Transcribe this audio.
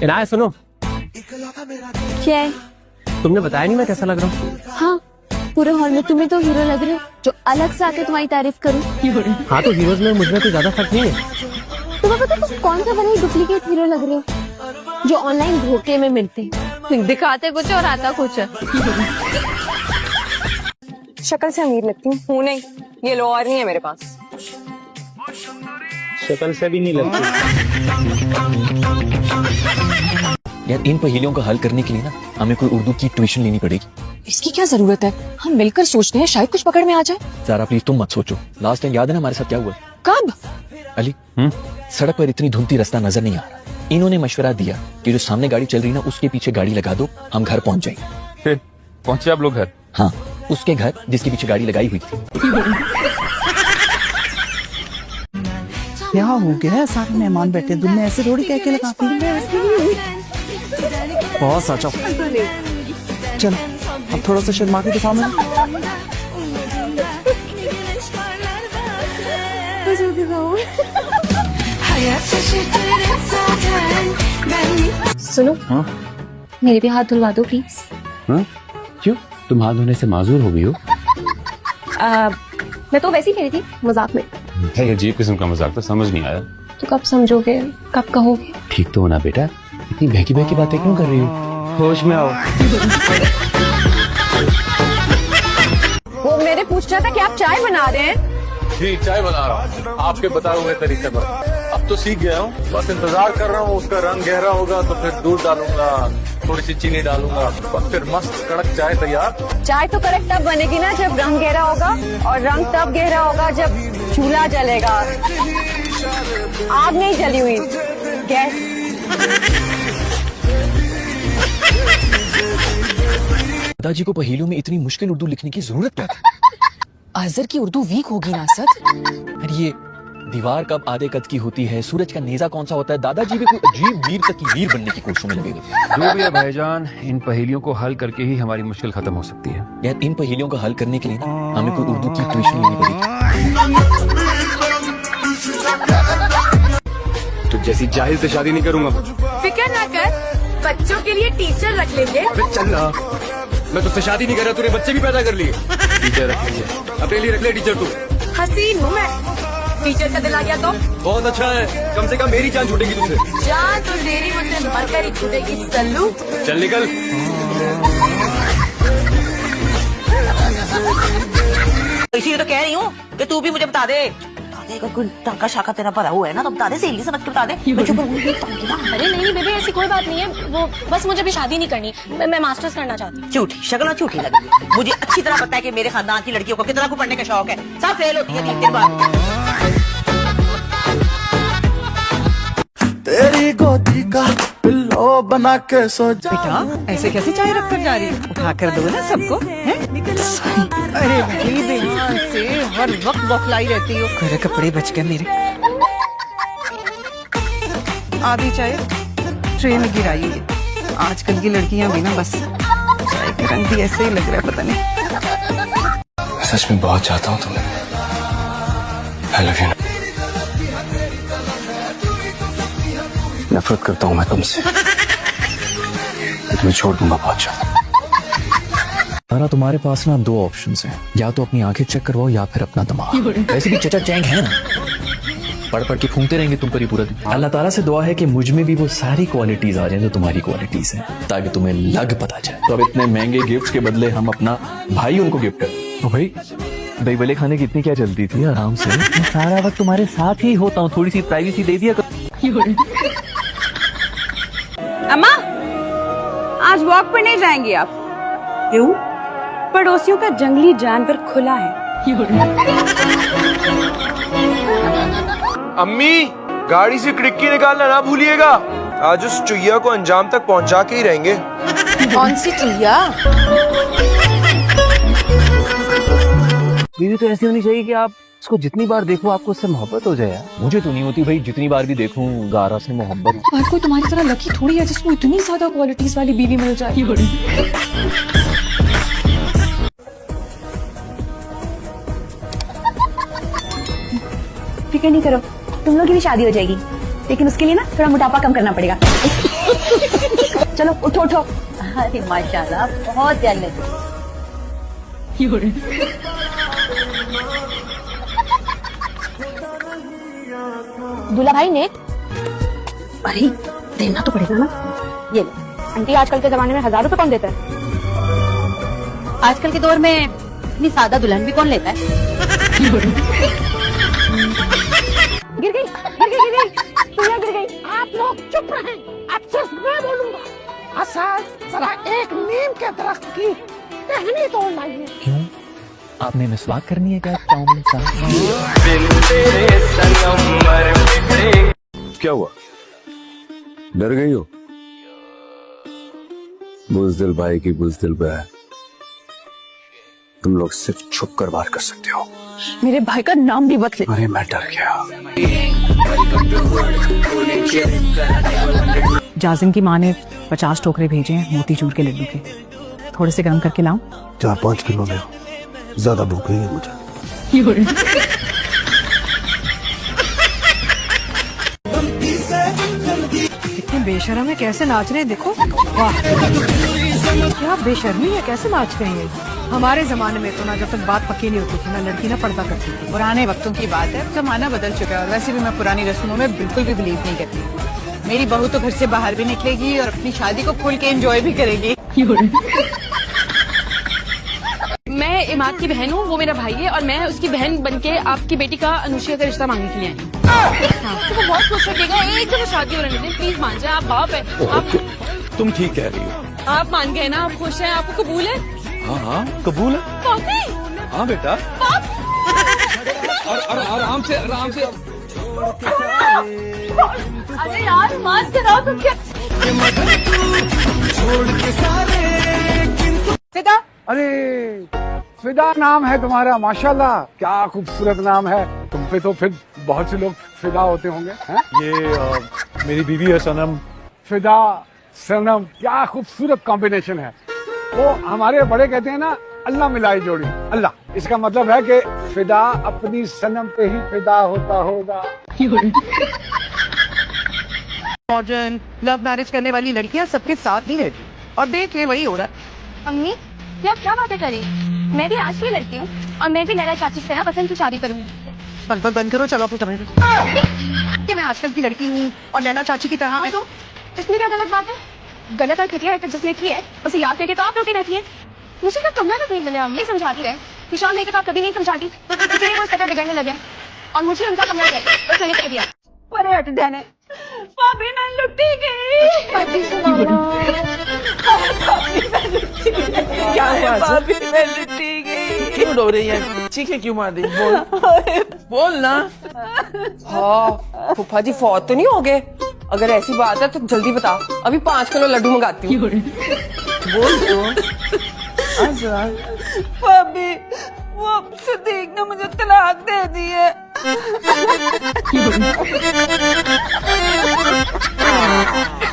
इनाया सुनो, क्या है? तुमने बताया नहीं मैं कैसा लग रहा हूँ। हाँ, पूरे हॉल में तुम्हें तो हीरो लग रहे हो, जो अलग से आके तुम्हारी तारीफ करूं। हाँ तो हीरोज में मुझमें कोई ज्यादा फर्क नहीं है। तुम्हें पता तुम कौन सा बने डुप्लीकेट हीरो लग रहे हो, जो ऑनलाइन धोखे में मिलते, दिखाते कुछ और आता कुछ। शक्ल से अमीर लगती हूँ नहीं, ये लो और नहीं है मेरे पास। शक्ल से भी नहीं लगती। यार इन पहेलियों का हल करने के लिए ना हमें कोई उर्दू की ट्यूशन लेनी पड़ेगी। इसकी क्या जरूरत है, हम मिलकर सोचते हैं, शायद कुछ पकड़ में आ जाए। ज़ारा प्लीज तुम मत सोचो, लास्ट टाइम याद है ना हमारे साथ क्या हुआ? कब? अली सड़क पर इतनी धुंधती रास्ता नजर नहीं आ रहा, इन्होंने मशवरा दिया कि जो सामने गाड़ी चल रही ना उसके पीछे गाड़ी लगा दो, हम घर पहुंच जाएंगे। फिर पहुंचे आप लोग घर? हाँ, उसके घर जिसके पीछे गाड़ी लगाई हुई थी। क्या हो गया? सारे मेहमान बैठे, तुमने ऐसे थोड़ी कह के लगाती है। बहुत सच। चल अब थोड़ा सा शर्मा के दिखाओ मुझे। सुनो, मेरे भी हाथ धुलवा दो प्लीज। क्यों, तुम हाथ धोने से माजूर हो गई हो? मैं तो वैसे ही कह रही थी, मजाक में। ये अजीब किस्म का मजाक था, समझ नहीं आया। तो कब समझोगे, कब कहोगे? ठीक तो होना बेटा, इतनी बहकी बहकी बातें क्यों कर रही हो? होश में आओ। वो मेरे पूछ रहा था कि आप चाय बना रहे हैं। जी चाय बना रहा हूँ आपके बताए हुए तरीके पर। अब तो सीख गया हूँ, बस इंतजार कर रहा हूँ, उसका रंग गहरा होगा तो फिर दूध डालूंगा, थोड़ी सी चीनी डालूंगा, बस फिर मस्त कड़क चाय तैयार। चाय तो करेक्ट तब बनेगी ना जब रंग गहरा होगा, और रंग तब गहरा होगा जब चूल्हा जलेगा। आग नहीं जली हुई, गैस। दादाजी को पहेलियों में इतनी मुश्किल उर्दू लिखने की जरूरत क्या थी? अजहर की उर्दू वीक होगी ना सर। अरे ये दीवार कब आधे कद की होती है, सूरज का नेजा कौन सा होता है, दादाजी भी कोई अजीब वीर तक की वीर बनने की कोशिशों में लगे हुए। जो भी है भाईजान, इन पहेलियों को हल करके ही हमारी मुश्किल खत्म हो सकती है। यार इन पहेलियों का हल करने के लिए ना हमें कोई उर्दू की ट्यूशन लेनी पड़ेगी। तो जैसी जाहिल से शादी नहीं करूंगा। फिक्र ना कर, बच्चों के लिए टीचर रख लेंगे। चल ना, मैं तुझसे शादी नहीं कर रहा, तूने बच्चे भी पैदा कर लिए। टीचर रख लेंगे, अपने लिए रख ले टीचर तू। हसीन हूँ मैं, टीचर का दिल आ गया तो बहुत अच्छा है, कम से कम मेरी जान छूटेगी तुमसे। जान तो तेरी मुझसे मरकर ही छूटेगी सल्लू। चल निकल। इसीलिए तो कह रही हूँ कि तू भी मुझे बता दे। अगर कोई टाका शाका तेरा भरा हुआ है ना तो बता दे, सहेली समझ के बता दे। अरे नहीं बेबे, ऐसी कोई बात नहीं है, वो बस मुझे भी शादी नहीं करनी, मैं मास्टर्स करना चाहती हूँ। झूठी शक्ल और झूठी लगी। मुझे अच्छी तरह पता है कि मेरे खानदान की लड़कियों को कितना को पढ़ने का शौक है, सब फेल होती है 3 बार। तेरी गोदी का पिल्लो बना के सो जा। बेटा ऐसे कैसे चाय रख कर जा रही है, उठा कर दो ना सबको। अरे भाई ध्यान से, हर वक्त बौखलाई रहती हो। मेरे कपड़े बच गए मेरे। आधी चाय ट्रे में गिराई है। आजकल की लड़कियां भी ना बस चाय का रंग भी ऐसे ही लग रहा है, पता नहीं। सच में बहुत चाहता हूँ तुम्हें। I love you। नफरत करता हूँ मैं तुमसे, तुम्हें छोड़ दूंगा बहुत जल्द। तारा तुम्हारे पास ना 2 ऑप्शंस हैं, या तो अपनी आंखें चेक करवाओ या फिर अपना दिमाग। वैसे भी चचा चैंग है ना, पढ़ पढ़ के फूंकते रहेंगे तुम पर ही पूरा दिन। अल्लाह ताला से दुआ है कि मुझ में भी वो सारी क्वालिटीज आ जाए जो तुम्हारी क्वालिटीज हैं, ताकि तुम्हें लग पता जाए। तो अब इतने महंगे गिफ्ट्स के बदले हम अपना भाई उनको गिफ्ट करें। तो भाई दही भले खाने की इतनी क्या चलती थी, आराम से। मैं सारा वक्त तुम्हारे साथ ही होता हूँ, थोड़ी सी प्राइवेसी दे दिया करो। अम्मा, आज वॉक पर नहीं जाएंगी आप? क्यों? पड़ोसियों का जंगली जानवर खुला है। अम्मी, गाड़ी से खिड़की निकालना ना भूलिएगा। आज उस चुईया को अंजाम तक पहुंचा के ही रहेंगे। कौन सी चुईया? बीवी तो ऐसी होनी चाहिए कि आप उसको जितनी बार देखो आपको उससे मोहब्बत हो जाए। मुझे तो नहीं होती भाई, जितनी बार भी देखूं गारा से मोहब्बत। हर कोई तुम्हारी तरह लकी थोड़ी है जिसको इतनी ज्यादा क्वालिटीज वाली बीवी मिल जाए। फिक्र नहीं करो, तुम लोग की भी शादी हो जाएगी, लेकिन उसके लिए ना थोड़ा मोटापा कम करना पड़ेगा। चलो उठो उठो। अरे माशाल्लाह बहुत जल्द। दूल्हा भाई ने अरे देना तो पड़ेगा ना। ये लो। आंटी आजकल के जमाने में 1000 रुपए कौन देता है? आजकल के दौर में इतनी सादा दुल्हन भी कौन लेता है? गिर गई सुइया गिर गई। आप लोग चुप रहें, अब सिर्फ मैं बोलूंगा। असल जरा एक नीम के दरख्त की टहनी तोड़ लाइए। क्यों? आपने मिसवाक करनी है क्या चाउमीन साहब? क्या हुआ, डर गई हो? बुज़दिल भाई की बुज़दिल पे है, तुम लोग सिर्फ छुप कर वार कर सकते हो। मेरे भाई का नाम भी बदले। अरे मैं डर गया। जाजिम की माँ ने 50 टोकरे भेजे हैं मोतीचूर के लड्डू के। थोड़े से गर्म करके लाऊं? 4-5 किलो ले आओ, ज्यादा भूख नहीं है मुझे। कितने बेशर्म है, कैसे नाच रहे हैं देखो। वाह क्या बेशर्मी है, कैसे नाच रहे हैं। हमारे जमाने में तो ना जब तक बात पक्की नहीं होती थी ना लड़की ना पर्दा करती थी। पुराने वक्तों की बात है, जमाना बदल चुका है। और वैसे भी मैं पुरानी रस्मों में बिल्कुल भी बिलीव नहीं करती। मेरी बहू तो घर से बाहर भी निकलेगी और अपनी शादी को खुल के एंजॉय भी करेगी। मैं इमाद की बहन हूँ, वो मेरा भाई है और मैं उसकी बहन बनके आपकी बेटी का अनुष्का का रिश्ता मांगने के लिए आई हूँ। तो वो बहुत खुश रखेगा, एक दफा शादी हो रही है, प्लीज मान जाए। आप बाप है, तुम ठीक कह रही हो। आप मान गए ना, आप खुश हैं, आपको कबूल है? हाँ हाँ कबूल है। पापी, हाँ बेटा। और आराम से आराम से। अरे यार मान के रहो तुम। क्या फिदा, अरे फिदा नाम है तुम्हारा, माशाल्लाह क्या खूबसूरत नाम है। तुम पे तो फिर बहुत से लोग फिदा होते होंगे हैं? ये मेरी बीवी है सनम। फिदा सनम क्या खूबसूरत कॉम्बिनेशन है। वो हमारे बड़े कहते हैं ना, अल्लाह मिलाई जोड़ी। अल्लाह, इसका मतलब है कि फिदा अपनी सनम पे ही फिदा होता होगा। मॉडर्न लव मैरिज करने वाली लड़कियां सबके साथ ही रहती और देख ले वही हो रहा है। अम्मी ये आप क्या बातें करी? मैं भी आज की लड़की हूँ और मैं भी नैना चाची से पसंद की शादी करूँगी। बंद करो, चलो अपनी कमरे में। कि मैं आजकल की लड़की हूँ और नैना चाची की तरह मैं तो। इसमें क्या गलत बात है? गलत और घटिया हरकत जिसने की है उसे याद करके तो आप रोती रहती है। मुझे तो तुमने तो नहीं मिले, अम्मी समझाती रहे। निशान नहीं तो आप कभी नहीं समझाती, इसलिए वो सटा बिगड़ने लगे और मुझे उनका कमरा गया बस मैंने कह दिया। अरे हट जाने। भाभी मैं लुटी गई। क्या हुआ? भाभी मैं लुटी गई। क्यों रो रही है? चीखे क्यों मार रही? बोल ना। हाँ फूफा जी फौत तो नहीं हो गए? अगर ऐसी बात है तो जल्दी बता, अभी 5 किलो लड्डू मंगाती हूँ। बोल तो। भाभी वो सदीक ने मुझे तलाक दे दी है।